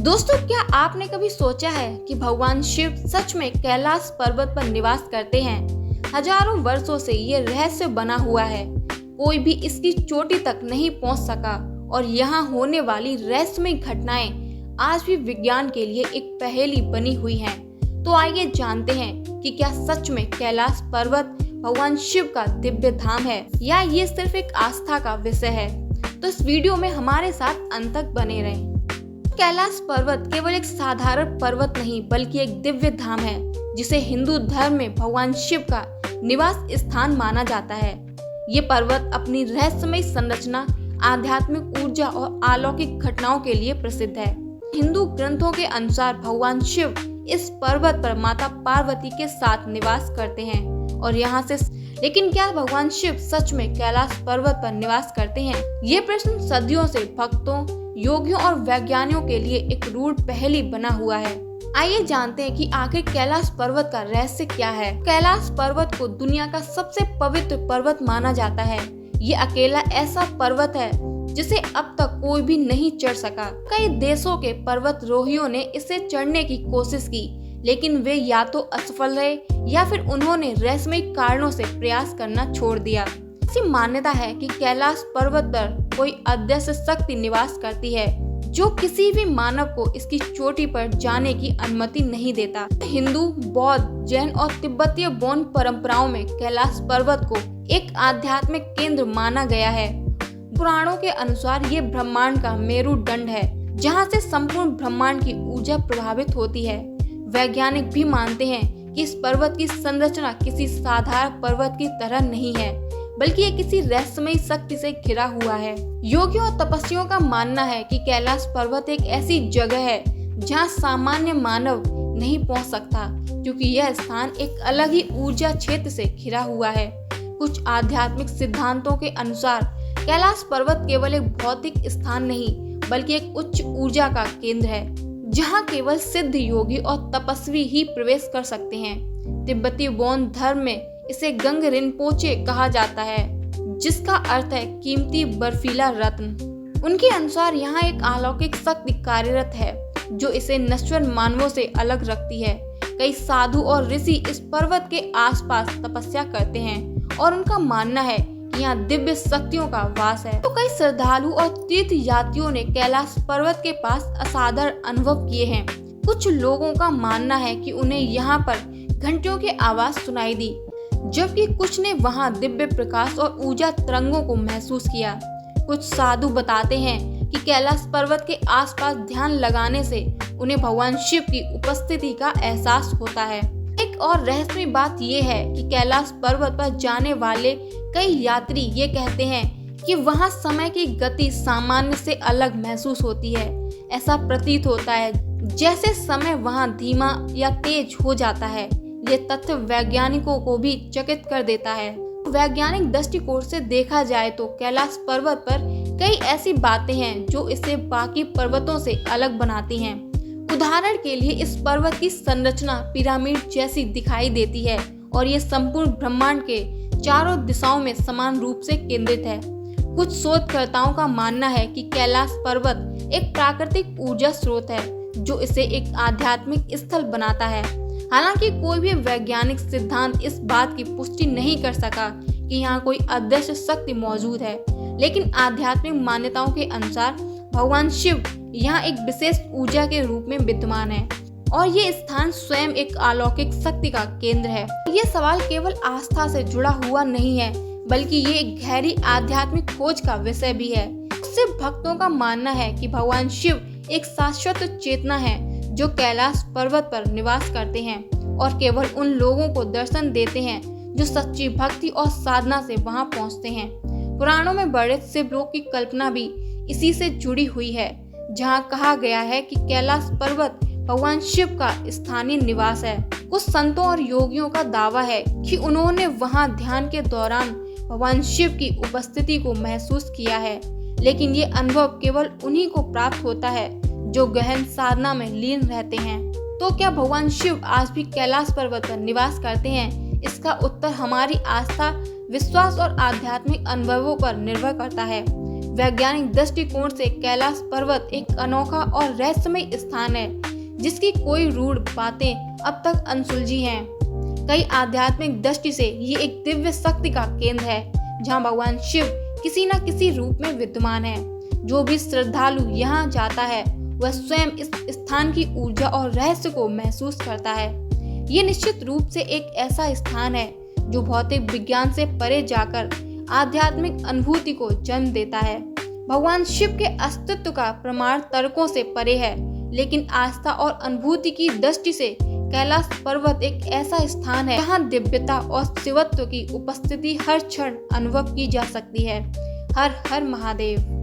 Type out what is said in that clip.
दोस्तों, क्या आपने कभी सोचा है कि भगवान शिव सच में कैलाश पर्वत पर निवास करते हैं? हजारों वर्षों से ये रहस्य बना हुआ है। कोई भी इसकी चोटी तक नहीं पहुंच सका और यहाँ होने वाली रहस्यमय घटनाएं आज भी विज्ञान के लिए एक पहेली बनी हुई हैं। तो आइए जानते हैं कि क्या सच में कैलाश पर्वत भगवान शिव का दिव्य धाम है या ये सिर्फ एक आस्था का विषय है। तो इस वीडियो में हमारे साथ अंत तक बने रहें। कैलाश पर्वत केवल एक साधारण पर्वत नहीं बल्कि एक दिव्य धाम है जिसे हिंदू धर्म में भगवान शिव का निवास स्थान माना जाता है। ये पर्वत अपनी रहस्यमय संरचना, आध्यात्मिक ऊर्जा और अलौकिक घटनाओं के लिए प्रसिद्ध है। हिंदू ग्रंथों के अनुसार भगवान शिव इस पर्वत पर माता पार्वती के साथ निवास करते हैं और यहाँ से लेकिन क्या भगवान शिव सच में कैलाश पर्वत पर निवास करते हैं? ये प्रश्न सदियों से भक्तों, योगियों और वैज्ञानिकों के लिए एक रूढ़ पहेली बना हुआ है। आइए जानते हैं कि आखिर कैलाश पर्वत का रहस्य क्या है। कैलाश पर्वत को दुनिया का सबसे पवित्र पर्वत माना जाता है। ये अकेला ऐसा पर्वत है जिसे अब तक कोई भी नहीं चढ़ सका। कई देशों के पर्वतारोहियों ने इसे चढ़ने की कोशिश की, लेकिन वे या तो असफल रहे या फिर उन्होंने रहस्यमय कारणों से प्रयास करना छोड़ दिया। ऐसी मान्यता है कि कैलाश पर्वत पर कोई अदृश्य शक्ति निवास करती है जो किसी भी मानव को इसकी चोटी पर जाने की अनुमति नहीं देता। हिंदू, बौद्ध, जैन और तिब्बतीय बौद्ध परंपराओं में कैलाश पर्वत को एक आध्यात्मिक केंद्र माना गया है। पुराणों के अनुसार ये ब्रह्मांड का मेरुदंड है जहाँ से संपूर्ण ब्रह्मांड की ऊर्जा प्रभावित होती है। वैज्ञानिक भी मानते हैं कि इस पर्वत की संरचना किसी साधारण पर्वत की तरह नहीं है बल्कि ये किसी रहस्यमय शक्ति से घिरा हुआ है। योगियों और तपस्वियों का मानना है कि कैलाश पर्वत एक ऐसी जगह है जहाँ सामान्य मानव नहीं पहुँच सकता, क्योंकि यह स्थान एक अलग ही ऊर्जा क्षेत्र से घिरा हुआ है। कुछ आध्यात्मिक सिद्धांतों के अनुसार कैलाश पर्वत केवल एक भौतिक स्थान नहीं बल्कि एक उच्च ऊर्जा का केंद्र है जहाँ केवल सिद्ध योगी और तपस्वी ही प्रवेश कर सकते हैं। तिब्बती बौद्ध धर्म में इसे गंग रिनपोचे कहा जाता है, जिसका अर्थ है कीमती बर्फीला रत्न। उनके अनुसार यहाँ एक अलौकिक शक्ति कार्यरत है जो इसे नश्वर मानवों से अलग रखती है। कई साधु और ऋषि इस पर्वत के आसपास तपस्या करते हैं और उनका मानना है कि यहाँ दिव्य शक्तियों का वास है। तो कई श्रद्धालु और तीर्थ यात्रियों ने कैलाश पर्वत के पास असाधारण अनुभव किए हैं। कुछ लोगों का मानना है कि उन्हें यहाँ पर घंटियों की आवाज सुनाई दी, जबकि कुछ ने वहां दिव्य प्रकाश और ऊर्जा तरंगों को महसूस किया। कुछ साधु बताते हैं कि कैलाश पर्वत के आसपास ध्यान लगाने से उन्हें भगवान शिव की उपस्थिति का एहसास होता है। एक और रहस्यमय बात यह है कि कैलाश पर्वत पर जाने वाले कई यात्री ये कहते हैं कि वहां समय की गति सामान्य से अलग महसूस होती है। ऐसा प्रतीत होता है जैसे समय वहां धीमा या तेज हो जाता है। ये तथ्य वैज्ञानिकों को भी चकित कर देता है। वैज्ञानिक दृष्टिकोण से देखा जाए तो कैलाश पर्वत पर कई ऐसी बातें हैं जो इसे बाकी पर्वतों से अलग बनाती हैं। उदाहरण के लिए इस पर्वत की संरचना पिरामिड जैसी दिखाई देती है और ये संपूर्ण ब्रह्मांड के चारों दिशाओं में समान रूप से केंद्रित है। कुछ शोधकर्ताओं का मानना है कि कैलाश पर्वत एक प्राकृतिक ऊर्जा स्रोत है जो इसे एक आध्यात्मिक स्थल बनाता है। हालांकि कोई भी वैज्ञानिक सिद्धांत इस बात की पुष्टि नहीं कर सका कि यहाँ कोई अदृश्य शक्ति मौजूद है, लेकिन आध्यात्मिक मान्यताओं के अनुसार भगवान शिव यहाँ एक विशेष ऊर्जा के रूप में विद्यमान है और ये स्थान स्वयं एक अलौकिक शक्ति का केंद्र है। ये सवाल केवल आस्था से जुड़ा हुआ नहीं है बल्कि ये एक गहरी आध्यात्मिक खोज का विषय भी है। इससे भक्तों का मानना है कि भगवान शिव एक शाश्वत चेतना है जो कैलाश पर्वत पर निवास करते हैं और केवल उन लोगों को दर्शन देते हैं जो सच्ची भक्ति और साधना से वहां पहुंचते हैं। पुराणों में वर्णित शिवलोक की कल्पना भी इसी से जुड़ी हुई है, जहां कहा गया है कि कैलाश पर्वत भगवान शिव का स्थानीय निवास है। कुछ संतों और योगियों का दावा है कि उन्होंने वहां ध्यान के दौरान भगवान शिव की उपस्थिति को महसूस किया है, लेकिन ये अनुभव केवल उन्हीं को प्राप्त होता है जो गहन साधना में लीन रहते हैं। तो क्या भगवान शिव आज भी कैलाश पर्वत पर निवास करते हैं? इसका उत्तर हमारी आस्था, विश्वास और आध्यात्मिक अनुभवों पर निर्भर करता है। वैज्ञानिक दृष्टिकोण से कैलाश पर्वत एक अनोखा और रहस्यमय स्थान है जिसकी कोई रूढ़ बातें अब तक अनसुलझी हैं। कई आध्यात्मिक दृष्टि से ये एक दिव्य शक्ति का केंद्र है जहाँ भगवान शिव किसी न किसी रूप में विद्यमान है। जो भी श्रद्धालु यहाँ जाता है वह स्वयं इस स्थान की ऊर्जा और रहस्य को महसूस करता है। ये निश्चित रूप से एक ऐसा स्थान है जो भौतिक विज्ञान से परे जाकर आध्यात्मिक अनुभूति को जन्म देता है। भगवान शिव के अस्तित्व का प्रमाण तर्कों से परे है, लेकिन आस्था और अनुभूति की दृष्टि से कैलाश पर्वत एक ऐसा स्थान है जहाँ दिव्यता और शिवत्व की उपस्थिति हर क्षण अनुभव की जा सकती है। हर हर महादेव।